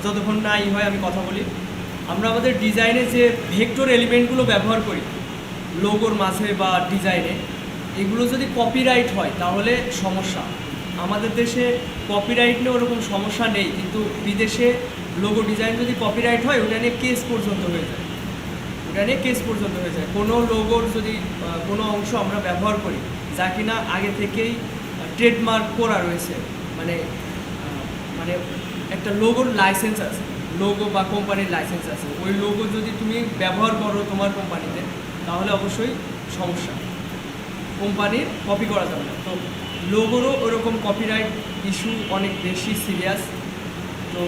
যতক্ষণ না হয় আমি কথা বলি। আমরা আমাদের ডিজাইনে যে ভেক্টর এলিমেন্টগুলো ব্যবহার করি লোগোর মাঝে বা ডিজাইনে, এগুলো যদি কপিরাইট হয় তাহলে সমস্যা। আমাদের দেশে কপিরাইট নিয়ে ওরকম সমস্যা নেই, কিন্তু বিদেশে লোগো ডিজাইন যদি কপিরাইট হয় ওটা নিয়ে কেস পর্যন্ত হয়ে যায়। কোনো লোগোর যদি কোনো অংশ আমরা ব্যবহার করি যা কিনা আগে থেকেই ট্রেডমার্ক করা রয়েছে, মানে মানে একটা লোগোর লাইসেন্স আছে, লোগো বা কোম্পানির লাইসেন্স আছে, ওই লোগো যদি তুমি ব্যবহার করো তোমার কোম্পানিতে তাহলে অবশ্যই সমস্যা, কোম্পানির কপি করা যাবে না। তো লোগোরও ওরকম কপিরাইট ইস্যু অনেক বেশি সিরিয়াস। তো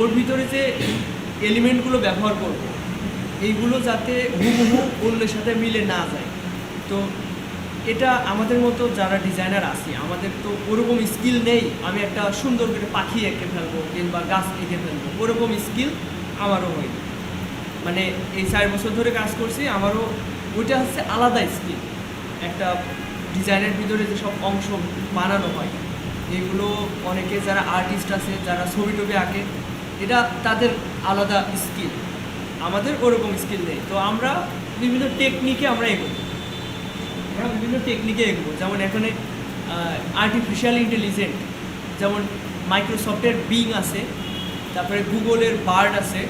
ওর ভিতরে যে এলিমেন্টগুলো ব্যবহার করবো এইগুলো যাতে হুবহু অন্যের সাথে মিলে না যায়। তো এটা আমাদের মতো যারা ডিজাইনার আছি আমাদের তো ওরকম স্কিল নেই, আমি একটা সুন্দর করে পাখি এঁকে ফেলবো কিংবা গাছ এঁকে ফেলবো, ওরকম স্কিল আমারও হয়নি। মানে এই 4 বছর ধরে কাজ করছি, আমারও ওইটা হচ্ছে আলাদা স্কিল। একটা ডিজাইনের ভিতরে যেসব অংশ বানানো হয় এগুলো অনেকে যারা আর্টিস্ট আছে, যারা ছবি টবি আঁকে, এটা তাদের আলাদা স্কিল, আমাদের ওরকম স্কিল নেই। তো আমরা বিভিন্ন টেকনিকে এগোবো। যেমন এখানে আর্টিফিশিয়াল ইন্টেলিজেন্ট, যেমন মাইক্রোসফটের বিং আছে, তারপরে গুগলের বার্ড আছে,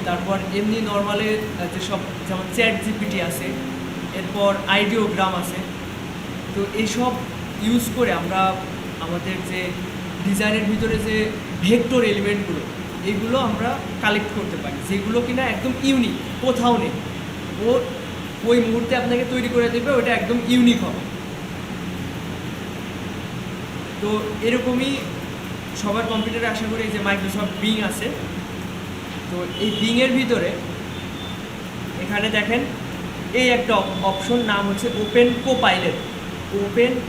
তারপর এমনি নর্মালের যেসব যেমন চ্যাট জিপিটি আছে, এরপর আইডিওগ্রাম আছে। তো এইসব ইউজ করে আমরা আমাদের যে ডিজাইনের ভিতরে যে ভেক্টর এলিমেন্টগুলো এইগুলো আমরা কালেক্ট করতে পারি, যেগুলো কিনা একদম ইউনিক, কোথাও নেই। ওই মুহূর্তে আপনাকে তৈরি করে দেবে, ওটা একদম ইউনিক হবে। তো এরকমই সবার কম্পিউটারে আশা করি যে মাইক্রোসফট বিং আছে। তো এই বিংয়ের ভিতরে এখানে দেখেন এই একটা অপশন, নাম হচ্ছে ওপেন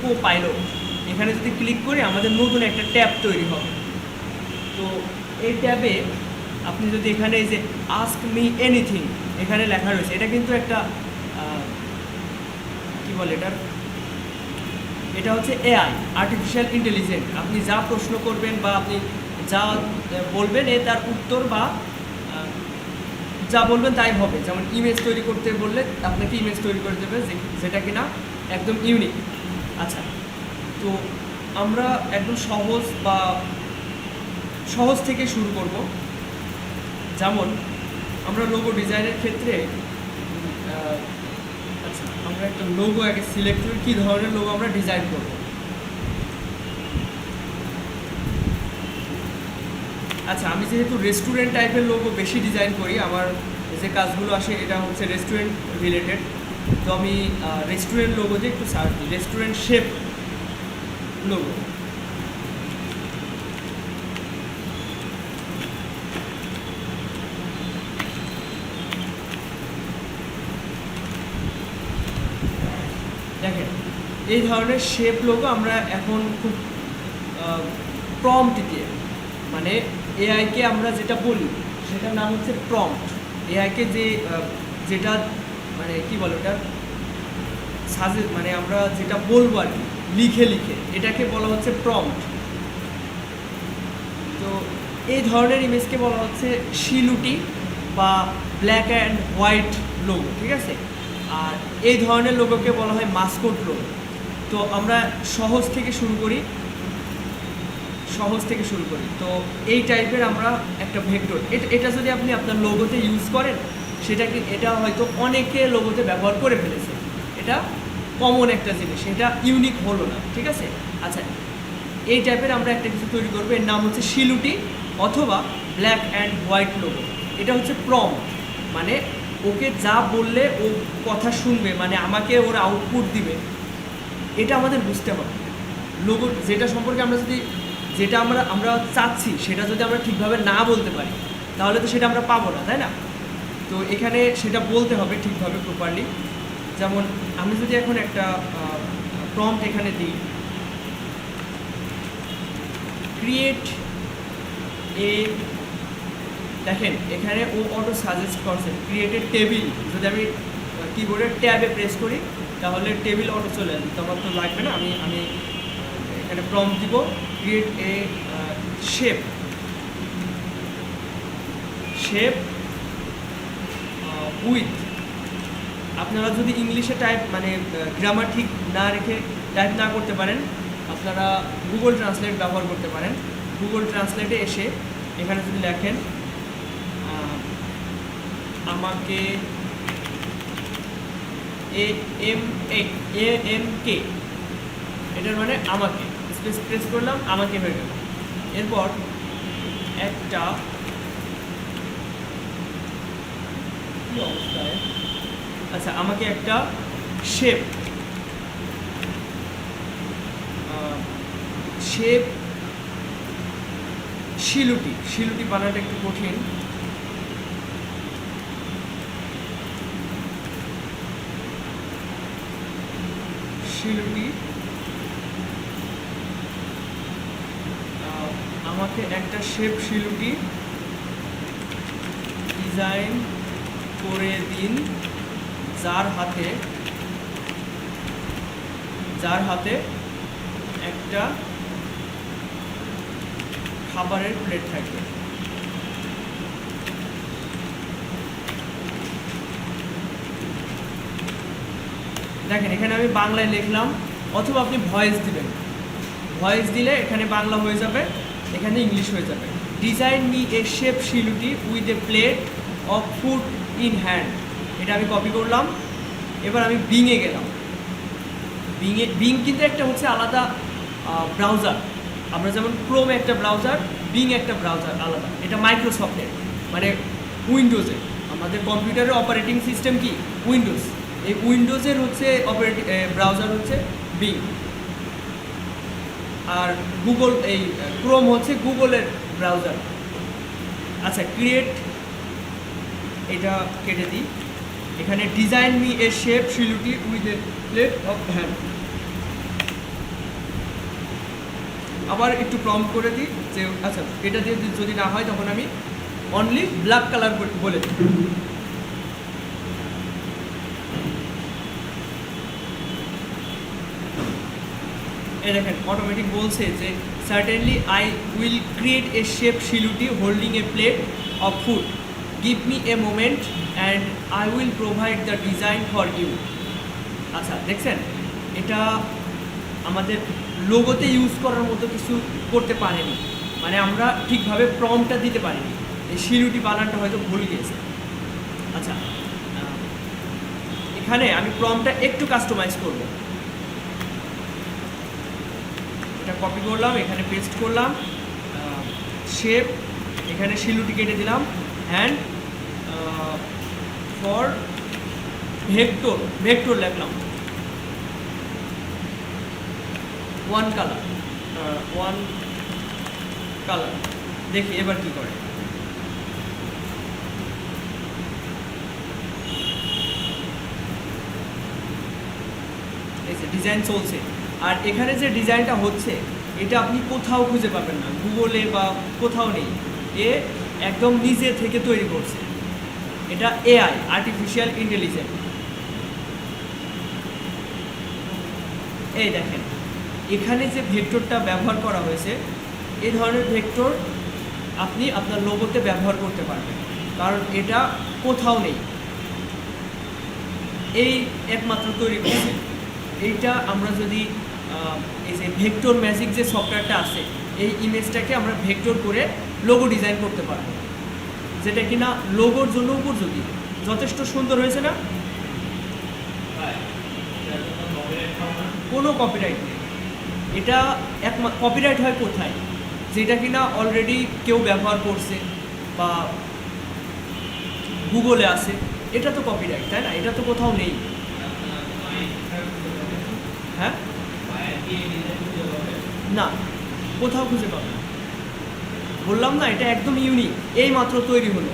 কোপাইলট। এখানে যদি ক্লিক করি আমাদের নতুন একটা ট্যাব তৈরি হবে। তো এই ট্যাবে আপনি যদি এখানে এই যে আস্ক মি এনিথিং এখানে লেখা রয়েছে, এটা কিন্তু একটা কি বলে এটা হচ্ছে এআই, আর্টিফিশিয়াল ইন্টেলিজেন্ট। আপনি যা প্রশ্ন করবেন বা আপনি যা বলবেন তার উত্তর বা যা বলবেন তাই হবে। যেমন ইমেজ তৈরি করতে বললে আপনাকে ইমেজ তৈরি করে দেবে, যেটা কিনা একদম ইউনিক। আচ্ছা, তো আমরা একদম সহজ থেকে শুরু করব। যেমন আমরা লোগো ডিজাইনের ক্ষেত্রে আচ্ছা, আমরা একটা লোগো আগে সিলেক্ট করি, কী ধরনের লোগো আমরা ডিজাইন করব। আচ্ছা, আমি যেহেতু রেস্টুরেন্ট টাইপের লোগো বেশি ডিজাইন করি, আমার যে কাজগুলো আসে এটা হচ্ছে রেস্টুরেন্ট রিলেটেড। তো আমি রেস্টুরেন্ট লোগো দিয়ে একটু সার্চ দিই, রেস্টুরেন্ট শেপ লোগো। দেখেন এই ধরনের শেপ লোগো আমরা এখন খুব প্রম্পট দিয়ে, মানে এআইকে আমরা যেটা বলি সেটার নাম হচ্ছে প্রম্পট। এআইকে যেটা মানে কি বলে ওটা সাজেস্ট, মানে আমরা যেটা বলবো আর কি লিখে এটাকে বলা হচ্ছে প্রম্পট। তো এই ধরনের ইমেজকে বলা হচ্ছে শিলুটি বা ব্ল্যাক অ্যান্ড হোয়াইট লোগো, ঠিক আছে। আর এই ধরনের লোগোকে বলা হয় মাসকট লোগো। তো আমরা সহজ থেকে শুরু করি। তো এই টাইপের আমরা একটা ভেক্টর, এটা যদি আপনি আপনার লোগোতে ইউজ করেন এটা হয়তো অনেকে লোগোতে ব্যবহার করে ফেলেছে, এটা কমন একটা জিনিস, এটা ইউনিক হলো না, ঠিক আছে। আচ্ছা, এই টাইপের আমরা একটা কিছু তৈরি করবো, এর নাম হচ্ছে শিলুটি অথবা ব্ল্যাক অ্যান্ড হোয়াইট লোগো। এটা হচ্ছে প্রম্পট, মানে ওকে যা বললে ও কথা শুনবে, মানে আমাকে ওর আউটপুট দিবে, এটা আমাদের বুঝতে হবে। লোগো যেটা সম্পর্কে যেটা আমরা চাচ্ছি সেটা যদি আমরা ঠিকভাবে না বলতে পারি তাহলে তো সেটা আমরা পাবো না, তাই না। তো এখানে সেটা বলতে হবে ঠিকভাবে, প্রপারলি। যেমন আমি যদি এখন একটা প্রম্পট এখানে দিই, ক্রিয়েট দেখেন এখানে ও অটো সাজেস্ট করছে ক্রিয়েটেড টেবিল। যদি আমি কিবোর্ডের ট্যাবে প্রেস করি তাহলে টেবিল অটো চলে আসবে, তখন তো লাগবে না। আমি এখানে প্রম্পট দিব create a shape. Shape with. আপনারা যদি ইংলিশে টাইপ মানে গ্রামার ঠিক না রেখে টাইপ না করতে পারেন, আপনারা গুগল ট্রান্সলেট ব্যবহার করতে পারেন। গুগল ট্রান্সলেটে এসে এখানে যদি লেখেন আমাকে AMK, এটার মানে আমাকে, স্পেস প্রেস করলাম, আমাকে হয়ে গেল। এরপর একটা অবস্থায়, আচ্ছা আমাকে একটা শেপ শিলুটি বানাটা একটু কঠিন। শিলুটি আমাকে একটা শেপ শিলুটি ডিজাইন করে দিন, যার হাতে একটা খাবারের প্লেট থাকবে। দেখেন এখানে আমি বাংলায় লিখলাম, অথবা আপনি ভয়েস দিবেন, ভয়েস দিলে এখানে বাংলা হয়ে যাবে, এখানে ইংলিশ হয়ে যাবে। Design me a shape শিলুটি with a plate of food in hand, এটা আমি কপি করলাম। এবার আমি বিংয়ে গেলাম। বিং কিন্তু একটা হচ্ছে আলাদা ব্রাউজার, আমরা যেমন ক্রোম একটা ব্রাউজার, বিং একটা ব্রাউজার আলাদা। এটা মাইক্রোসফটের মানে উইন্ডোজের, আমাদের কম্পিউটারের অপারেটিং সিস্টেম কি উইন্ডোজ, এই উইন্ডোজের হচ্ছে ব্রাউজার হচ্ছে বিং। আর গুগল এই ক্রোম হচ্ছে গুগলের ব্রাউজার। আচ্ছা ক্রিয়েট, এটা কেটে দিই। এখানে design me a shape শিলুটি with a plate of hand, আবার একটু প্রম্পট করে দিই যে আচ্ছা এটা দিয়ে যদি না হয় তখন আমি অনলি ব্ল্যাক কালার বলে দিই। এই দেখেন অটোমেটিক বলছে যে certainly I will create a shape silhouette holding a plate of food, give me a moment and I will provide the design for you. আচ্ছা দেখছেন এটা আমাদের লোগোতে ইউজ করার মতো কিছু করতে পারেনি, মানে আমরা ঠিকভাবে প্রম্পটটা দিতে পারিনি, এই শিলুটি বানানটা হয়তো ভুল গিয়েছে। আচ্ছা এখানে আমি প্রম্পটটা একটু কাস্টমাইজ করব। এটা কপি করলাম, এখানে পেস্ট করলাম, শেপ, এখানে শিলুটি কেটে দিলাম, হ্যান্ড ফর ভেক্টর লিখলাম, ওয়ান কালার। দেখি এবার কি করে। এই যে ডিজাইন চলছে, আর এখানে যে ডিজাইনটা হচ্ছে এটা আপনি কোথাও খুঁজে পাবেন না, গুগলে বা কোথাও নেই, এ একদম নিজে থেকে তৈরি করছে। এটা এআই, আর্টিফিশিয়াল ইন্টেলিজেন্স। এই দেখেন এখানে যে ভেক্টরটা ব্যবহার করা হয়েছে, এই ধরনের ভেক্টর আপনি আপনার লোগোতে ব্যবহার করতে পারবেন, কারণ এটা কোথাও নেই, এই একমাত্র তৈরি করছে। এইটা আমরা যদি এই যে ভেক্টর ম্যাজিক যে সফটওয়্যারটা আছে, এই ইমেজটাকে আমরা ভেক্টর করে লোগো ডিজাইন করতে পারবো, যেটা কিনা লোগোর জন্য উপযোগী। যথেষ্ট সুন্দর হয়েছে না? কোনো কপিরাইট নেই। এটা কপিরাইট হয় কোথায়? যেটা কিনা অলরেডি কেউ ব্যবহার করছে বা গুগলে আছে, এটা তো কপিরাইট, তাই না? এটা তো কোথাও নেই। হ্যাঁ না, কোথাও খুঁজে পাবে না, বললাম না এটা একদম ইউনিক, এই মাত্র তৈরি হলো,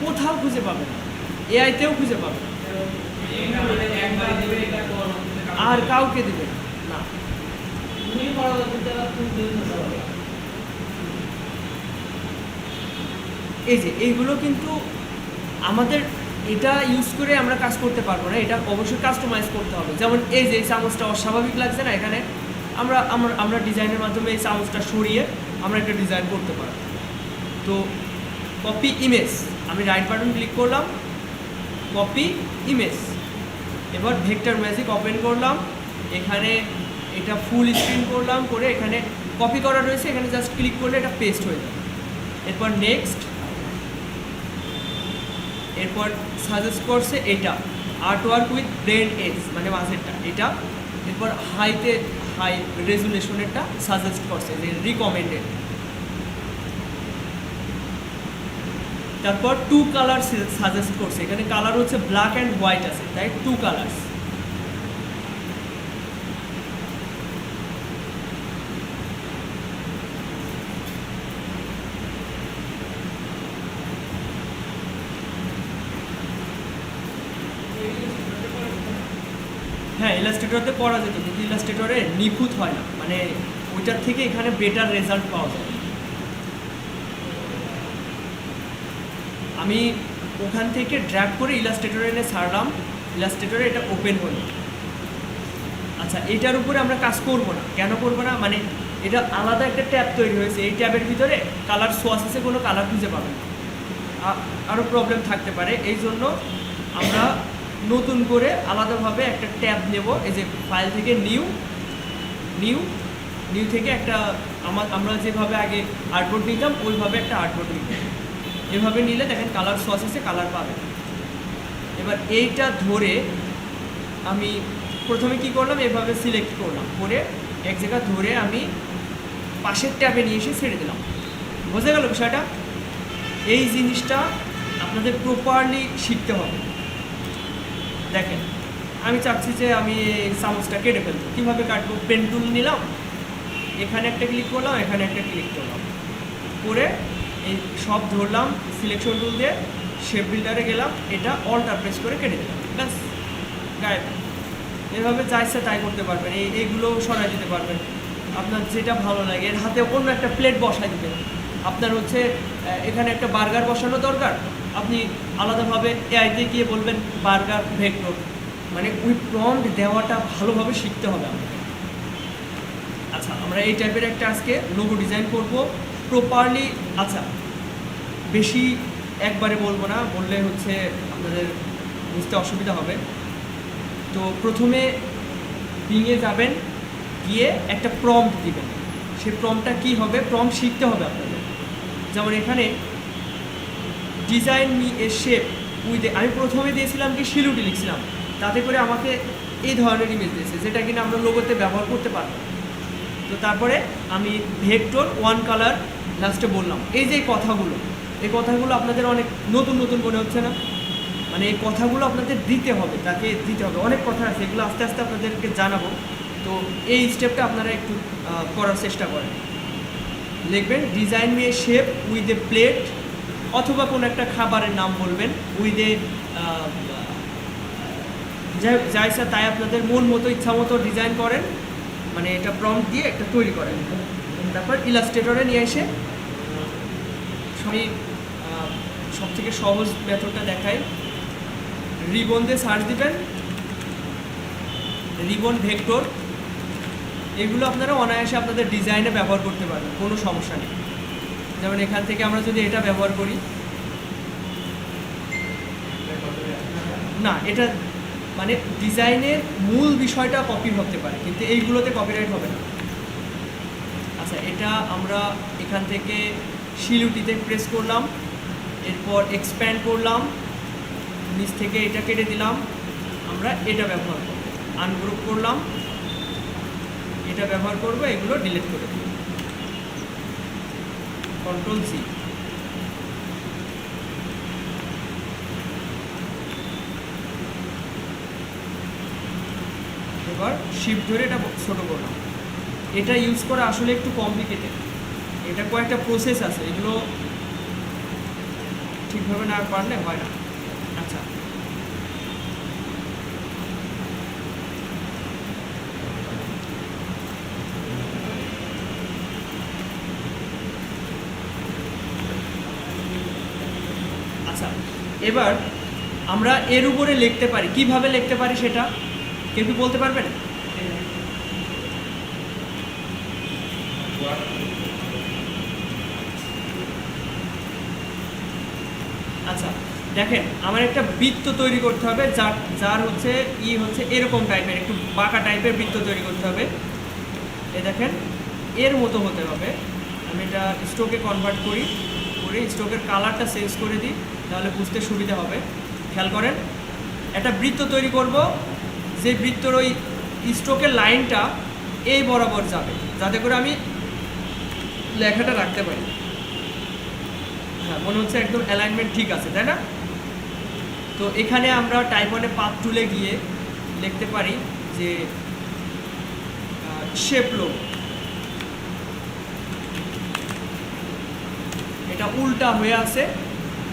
কোথাও খুঁজে পাবে না, এআইতেও খুঁজে পাবে না, আর কাউকে দেবে না। এই যে এইগুলো কিন্তু আমাদের এটা ইউজ করে আমরা কাজ করতে পারবো না, এটা অবশ্যই কাস্টমাইজ করতে হবে। যেমন এই যে এই চামচটা অস্বাভাবিক লাগছে না, এখানে আমরা ডিজাইনের মাধ্যমে এই চামচটা সরিয়ে আমরা একটা ডিজাইন করতে পারবো। তো কপি ইমেজ, আমি রাইট বাটন ক্লিক করলাম, কপি ইমেজ। এবার ভেক্টর ম্যাজিক ওপেন করলাম, এখানে এটা ফুল স্ক্রিন করলাম, করে এখানে কপি করা রয়েছে, এখানে জাস্ট ক্লিক করলে এটা পেস্ট হয়ে যাবে। এরপর নেক্সট, এরপর সাজেস্ট করছে এটা art work with blend edge, মানে মাঝেরটা এটা। এরপর হাই রেজুলেশনেরটা সাজেস্ট করছে, যে রিকমেন্ডেড। তারপর 2 কালার সাজেস্ট করছে, এখানে কালার হচ্ছে ব্ল্যাক অ্যান্ড হোয়াইট আছে, তাই 2 কালার্স। হ্যাঁ, ইলাস্ট্রেটরতে করা যেত, কিন্তু ইলাস্ট্রেটরে নিখুঁত হয় না, মানে ওইটার থেকে এখানে বেটার রেজাল্ট পাওয়া যায়। আমি ওখান থেকে ড্র্যাগ করে ইলাস্ট্রেটরে এনে ছাড়লাম, ইলাস্ট্রেটরে এটা ওপেন হলো। আচ্ছা, এটার উপরে আমরা কাজ করব না, কেন করব না, মানে এটা আলাদা একটা ট্যাব তৈরি হয়েছে, এই ট্যাবের ভিতরে কালার সোয়াসেসে কোনো কালার খুঁজে পাবেন না, আরও প্রবলেম থাকতে পারে। এই জন্য আমরা নতুন করে আলাদাভাবে একটা ট্যাব নেব, এই যে ফাইল থেকে নিউ থেকে একটা আমরা যেভাবে আগে আর্টবোর্ড নিতাম ওইভাবে একটা আর্টবোর্ড নিব। এভাবে নিলে দেখেন কালার সোয়াসেসে কালার পাবেন। এবার এইটা ধরে আমি প্রথমে কি করলাম, এভাবে সিলেক্ট করলাম, করে এক জায়গা ধরে আমি পাশের ট্যাবে নিয়ে এসে ছেড়ে দিলাম। বোঝা গেল বিষয়টা? এই জিনিসটা আপনাদের প্রপারলি শিখতে হবে। দেখেন, আমি চাচ্ছি যে আমি চামচটা কেটে ফেলবো, কীভাবে কাটবো? পেন টুল নিলাম, এখানে একটা ক্লিক করলাম, এখানে একটা ক্লিক করলাম, করে এই সব ধরলাম, সিলেকশন টুল দিয়ে শেপ বিল্ডারে গেলাম, এটা অল্টার প্রেস করে কেটে দিলাম, ব্যাস গায়েব। এভাবে যা ইচ্ছা তাই করতে পারবেন, এইগুলো সরাই দিতে পারবেন, আপনার যেটা ভালো লাগে। এর হাতে অন্য একটা প্লেট বসাই দিবেন, আপনার হচ্ছে এখানে একটা বার্গার বসানো দরকার, আপনি আলাদাভাবে এআইতে গিয়ে বলবেন বার্গার ভেক্টর, মানে ওই প্রম্পট দেওয়াটা ভালোভাবে শিখতে হবে আমাদের। আচ্ছা, আমরা এই টাইপের একটা আজকে লোগো ডিজাইন করব প্রপারলি। আচ্ছা, বেশি একবারে বলবো না, বললে হচ্ছে আপনাদের বুঝতে অসুবিধা হবে। তো প্রথমে বিংয়ে যাবেন, গিয়ে একটা প্রম্পট দিবেন। সেই প্রম্পটটা কী হবে? প্রম্পট শিখতে হবে আপনাদের। যেমন এখানে design me a shape with, আমি প্রথমে দিয়েছিলাম কি শিলুটি লিখছিলাম, তাতে করে আমাকে এই ধরনের ইমেজ দিয়েছে, যেটা কিনা আমরা লোগোতে ব্যবহার করতে পারবো। তো তারপরে আমি ভেক্টর 1 কালার লাস্টে বললাম। এই যে এই কথাগুলো আপনাদের অনেক নতুন মনে হচ্ছে না? মানে এই কথাগুলো আপনাদের দিতে হবে, তাকে দিতে হবে। অনেক কথা আছে, এগুলো আস্তে আস্তে আপনাদেরকে জানাবো। তো এই স্টেপটা আপনারা একটু করার চেষ্টা করেন। লিখবেন design me a shape with a plate, অথবা কোনো একটা খাবারের নাম বলবেন, উইথ এ যা ইচ্ছা তাই আপনাদের মন মতো ইচ্ছা মতো ডিজাইন করেন, মানে এটা প্রম্পট দিয়ে একটা তৈরি করেন। তারপর ইলাস্ট্রেটরে নিয়ে এসে আমি সবথেকে সহজ মেথডটা দেখাই। রিবন দিয়ে সার্চ দিবেন, রিবন ভেক্টর, এগুলো আপনারা অনায়াসে আপনাদের ডিজাইনে ব্যবহার করতে পারবেন, কোনো সমস্যা নেই। যেমন এখান থেকে আমরা যদি এটা ব্যবহার করি, না এটা মানে ডিজাইনের মূল বিষয়টা কপি হতে পারে, কিন্তু এইগুলোতে কপিরাইট হবে না। আচ্ছা, এটা আমরা এখান থেকে শিলুটিতে প্রেস করলাম, এরপর এক্সপ্যান্ড করলাম, নিচ থেকে এটা কেটে দিলাম, আমরা এটা ব্যবহার করব, আনগ্রুপ করলাম, এটা ব্যবহার করব, এগুলো ডিলিট করে দিলাম, কন্ট্রোল সি। এবার শিফট ধরে এটা ছোটো করলাম। এটা ইউজ করা আসলে একটু কমপ্লিকেটেড, এটা কয়েকটা প্রসেস আছে, এগুলো ঠিকভাবে না পারলে হয় না। আচ্ছা, আচ্ছা এবার আমরা এর উপরে লিখতে পারি, কিভাবে লিখতে পারি সেটা কেউ কি বলতে পারবেন? আচ্ছা দেখেন, আমার একটা বৃত্ত তৈরি করতে হবে, যার হচ্ছে হচ্ছে এরকম টাইপের, একটু বাঁকা টাইপের বৃত্ত তৈরি করতে হবে। এই দেখেন এর মতো হতে হবে। আমি এটা স্ট্রোকে কনভার্ট করে স্ট্রোকের কালারটা চেঞ্জ করে দিই, তাহলে বুঝতে সুবিধা হবে। খেয়াল করেন, একটা বৃত্ত তৈরি করব, যে বৃত্তর ওই স্ট্রোকের লাইনটা এই বরাবর যাবে, যাতে করে আমি লেখাটা রাখতে পারি। হ্যাঁ, মনে হচ্ছে একদম অ্যালাইনমেন্ট ঠিক আছে, তাই না? তো এখানে আমরা টাইপ 1-এ পাথ টুলে গিয়ে লিখতে পারি যে শেপ লোগো। এটা উল্টা হয়ে আছে,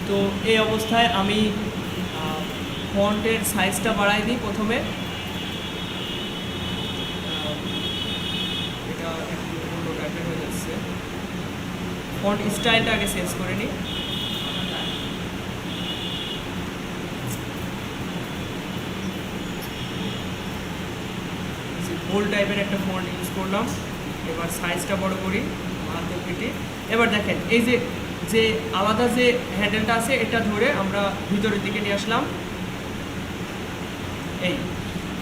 তো এই অবস্থায় আমি ফন্টের সাইজটা বাড়াই দিই প্রথমে। এটা একটু অন্য টাইপের হয়ে যাচ্ছে, ফন্ট স্টাইলটা আগে চেঞ্জ করে নিই। বোল্ড টাইপের একটা ফন্ট ইউজ করলাম। এবার সাইজটা বড় করি, হাতে কেটে। এবার দেখেন এই যে আলাদা যে হ্যান্ডেলটা আছে, এটা ধরে আমরা ভিতরের দিকে নিয়ে আসলাম।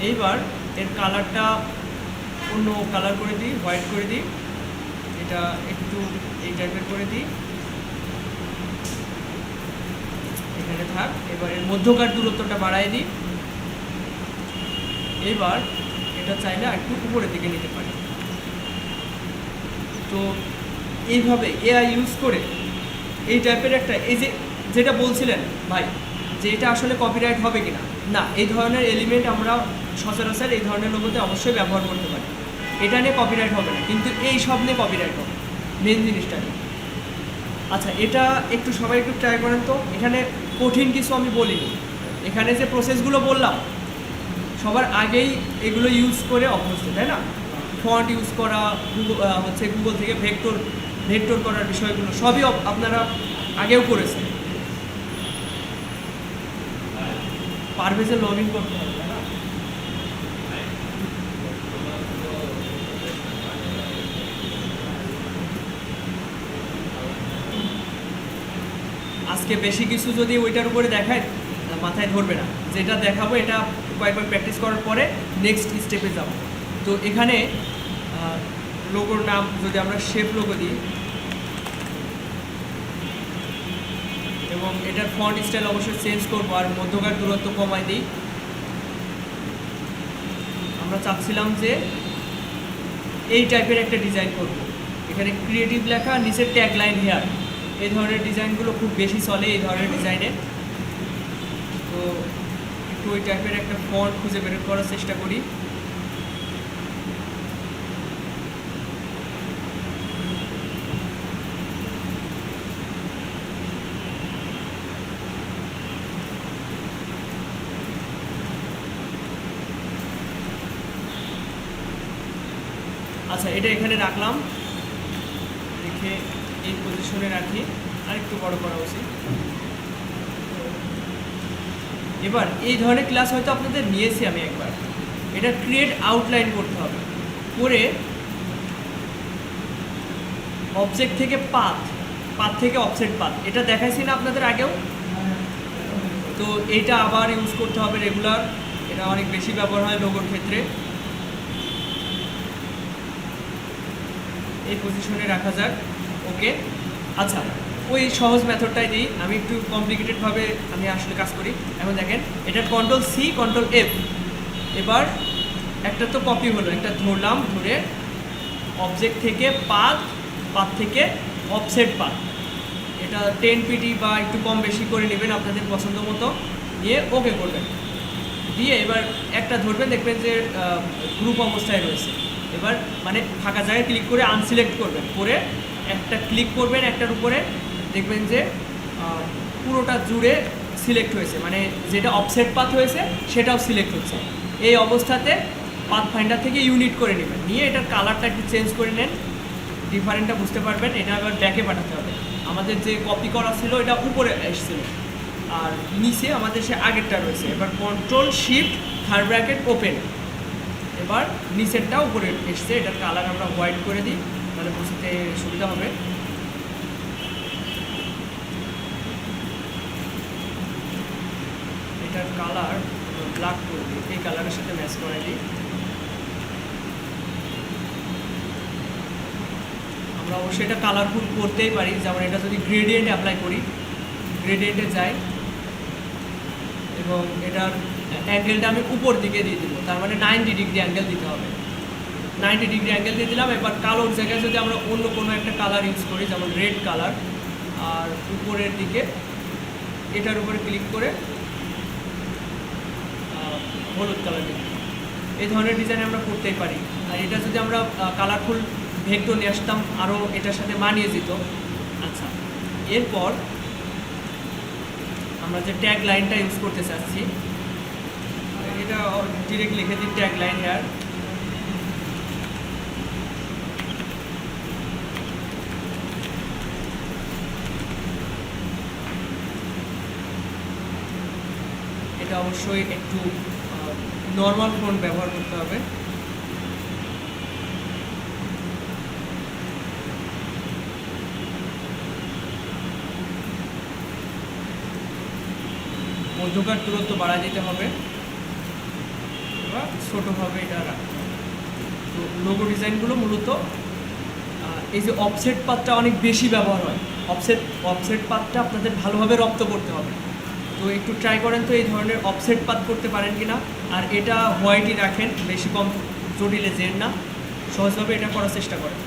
এইবার এর কালারটা অন্য কালার করে দিই, হোয়াইট করে দিই। এটা একটু এই টাইপের করে দিই, এখানে থাক। এবার এর মধ্যকার দূরত্বটা বাড়াই দিই। এবার এটা চাইলে একটু উপরের দিকে নিতে পারি। তো এইভাবে এআই ইউজ করে এই টাইপের একটা, এই যেটা বলছিলেন ভাই, যে এটা আসলে কপিরাইট হবে কিনা, না, এই ধরনের এলিমেন্ট আমরা সচরাচর এই ধরনের লোগোতে অবশ্যই ব্যবহার করতে পারি। এটা নিয়ে কপিরাইট হবে না, কিন্তু এই সব নিয়ে কপিরাইট হবে, মেন জিনিসটা নিয়ে। আচ্ছা, এটা একটু সবাই একটু ট্রাই করেন তো। এখানে কঠিন কিছু আমি বলিনি, এখানে যে প্রসেসগুলো বললাম সবার আগেই এগুলো ইউজ করে অভ্যস্ত, তাই না? ফন্ট ইউজ করা, গুগল থেকে ভেক্টর করার বিষয়গুলো সবই আপনারা আগেও করেছেন। পারভেজে লগ ইন করতে হবে, তাই না? আজকে বেশি কিছু যদি ওইটার উপরে দেখায় মাথায় ধরবে না। যেটা দেখাবো এটা কয়েকবার প্র্যাকটিস করার পরে নেক্সট স্টেপে যাব। তো এখানে লোগোর নাম যদি আমরা শেপ লোগো দিই, এবং এটার ফন্ট স্টাইল অবশ্যই চেঞ্জ করবো, আর মধ্যকার দূরত্ব কমাই দিই। আমরা চাচ্ছিলাম যে এই টাইপের একটা ডিজাইন করব। এখানে ক্রিয়েটিভ লেখা, নিচের ট্যাগ লাইন হেয়ার, এই ধরনের ডিজাইনগুলো খুব বেশি চলে এই ধরনের ডিজাইনে। তো একটু ওই টাইপের একটা ফন্ট খুঁজে বের করার চেষ্টা করি। আচ্ছা, এটা এখানে রাখলাম, রেখে এই পজিশনে রাখি, আর একটু বড় করা উচিত। এবার এই ধরনের ক্লাস হয়তো আপনাদের নিয়েছি আমি একবার। এটা ক্রিয়েট আউটলাইন করতে হবে, করে অবজেক্ট থেকে পাথ থেকে অফসেট পাথ, এটা দেখাইছি না আপনাদের আগেও? তো এইটা আবার ইউজ করতে হবে রেগুলার, এটা অনেক বেশি ব্যবহার হয় লোগোর ক্ষেত্রে। এই পজিশনে রাখা যাক, ওকে। আচ্ছা, ওই সহজ মেথডটাই দিই, আমি একটু কমপ্লিকেটেডভাবে আমি আসলে কাজ করি। এখন দেখেন, এটা Ctrl+C Ctrl+F। এবার একটা তো কপি হলো, একটা ধরলাম, ধরে অবজেক্ট থেকে পাথ থেকে অফসেট পাথ, এটা 10 পিটি বা একটু কম বেশি করে নেবেন আপনাদের পছন্দ মতো, দিয়ে ওকে করবেন। দিয়ে এবার একটা ধরবেন, দেখবেন যে গ্রুপ অবস্থায় রয়েছে। এবার মানে ফাঁকা জায়গায় ক্লিক করে আনসিলেক্ট করবেন, করে একটা ক্লিক করবেন একটার উপরে, দেখবেন যে পুরোটা জুড়ে সিলেক্ট হয়েছে, মানে যেটা অফসেট পাথ হয়েছে সেটাও সিলেক্ট হচ্ছে। এই অবস্থাতে পাথ ফাইন্ডার থেকে ইউনিট করে নেবেন, নিয়ে এটার কালারটা একটু চেঞ্জ করে নেন, ডিফারেন্টটা বুঝতে পারবেন। এটা আবার ব্যাকে পাঠাতে হবে। আমাদের যে কপি করা ছিল এটা উপরে এসেছিল, আর নিচে আমাদের সে আগেরটা রয়েছে। এবার Ctrl+Shift ওপেন, এবার নিচেরটা উপরে এসছে, এটার কালার আমরা হোয়াইট করে দিই, তাহলে বুঝতে সুবিধা হবে। এটার কালার ব্ল্যাক করে দিই, এই কালারের সাথে ম্যাচ করে দিই। আমরা অবশ্যই এটা কালারফুল করতেই পারি, যেমন এটা যদি গ্রেডিয়েন্ট অ্যাপ্লাই করি, গ্রেডিয়েন্টে যাই এবং এটার অ্যাঙ্গেলটা আমি উপর দিকে দিয়ে দিব, তার মানে 90 ডিগ্রি অ্যাঙ্গেল দিতে হবে। 90 ডিগ্রি অ্যাঙ্গেল দিয়ে দিলাম। এবার কালোর জায়গায় যদি আমরা অন্য কোনো একটা কালার ইউজ করি, যেমন রেড কালার, আর উপরের দিকে এটার উপরে ক্লিক করে হলুদ কালার দিই, এই ধরনের ডিজাইন আমরা করতেই পারি। আর এটা যদি আমরা কালারফুল ভেক্টর নিয়ে আসতাম, আরও এটার সাথে মানিয়ে যেত। আচ্ছা, এরপর আমরা যে ট্যাগ লাইনটা ইউজ করতে চাচ্ছি, এটা ডিরেক্ট লিখে দিই ট্যাগ লাইন হেয়ার। এটা অবশ্যই একটু নর্মাল ফন্ট ব্যবহার করতে হবে। মধ্যকার দূরত্ব বাড়া দিতে হবে বা ছোটোভাবে এটা রাখতে হবে। তো লোগো ডিজাইনগুলো মূলত এই যে অফসেট পাতটা অনেক বেশি ব্যবহার হয়, অফসেট পাতটা আপনাদের ভালোভাবে রপ্ত করতে হবে। তো একটু ট্রাই করেন তো এই ধরনের অফসেট পাত করতে পারেন কি না। আর এটা হোয়াইটই রাখেন, বেশি কম জটিলে যেন না, সহজভাবে এটা করার চেষ্টা করেন।